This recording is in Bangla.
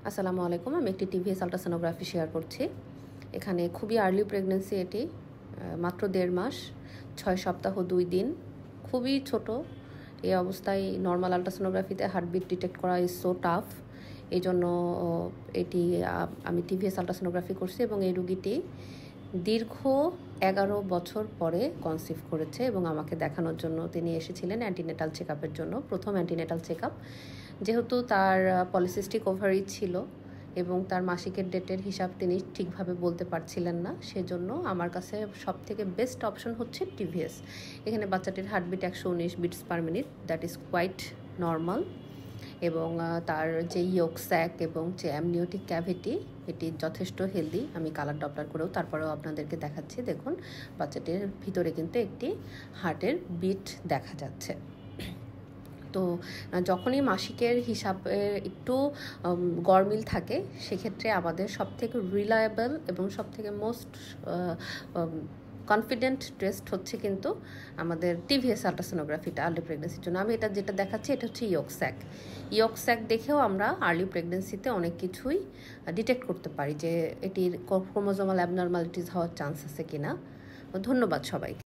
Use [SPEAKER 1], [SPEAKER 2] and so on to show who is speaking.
[SPEAKER 1] আসসালামু আলাইকুম। আমি একটি টিভিএস আল্ট্রাসোনোগ্রাফি শেয়ার করছি। এখানে খুবই আর্লি প্রেগন্যান্সি, এটি মাত্র 1.5 মাস 6 সপ্তাহ 2 দিন, খুবই ছোট। এই অবস্থায় নর্মাল আল্ট্রাসোনোগ্রাফিতে হার্টবিট ডিটেক্ট করা ইজ সো টাফ। এই জন্য এটি আমি টিভিএস আল্ট্রাসোনোগ্রাফি করছি এবং এই রুগীটি দীর্ঘ 11 বছর পরে কনসিভ করেছে এবং আমাকে দেখানোর জন্য তিনি এসেছিলেন অ্যান্টিনেটাল চেক আপের জন্য, প্রথম অ্যান্টিনেটাল চেক আপ। যেহেতু তার পলিসিস্টিক ওভারি ছিল এবং তার মাসিকের ডেটের হিসাব তিনি ঠিকভাবে বলতে পারছিলেন না, সেজন্য আমার কাছে সবথেকে বেস্ট অপশন হচ্ছে টিভিএস। এখানে বাচ্চাটির heartbeat 119 beats per minute, that is quite normal. এবং তার যে ইয়ক স্যাক এবং যে অ্যামনিওটিক ক্যাভিটি, এটি যথেষ্ট হেলদি। আমি কালার ডপলার করেও তারপরেও আপনাদেরকে দেখাচ্ছি। দেখুন, বাচ্চাটির ভিতরে কিন্তু একটি হার্টের বিট দেখা যাচ্ছে। তো যখনই মাসিকের হিসাবে একটু গরমিল থাকে, সেক্ষেত্রে আমাদের সবথেকে রিলায়েবল এবং সবথেকে মোস্ট কনফিডেন্ট টেস্ট হচ্ছে কিন্তু আমাদের টিভিএস আল্ট্রাসোনোগ্রাফিটা আর্লি প্রেগনেন্সির জন্য। আমি যেটা দেখাচ্ছি এটা হচ্ছে ইয়ক স্যাক দেখেও আমরা আর্লি প্রেগনেন্সিতে অনেক কিছুই ডিটেক্ট করতে পারি যে এটির ক্রোমোজোমাল অ্যাবনর্মালিটিস হওয়ার চান্স আছে কিনা। ধন্যবাদ সবাইকে।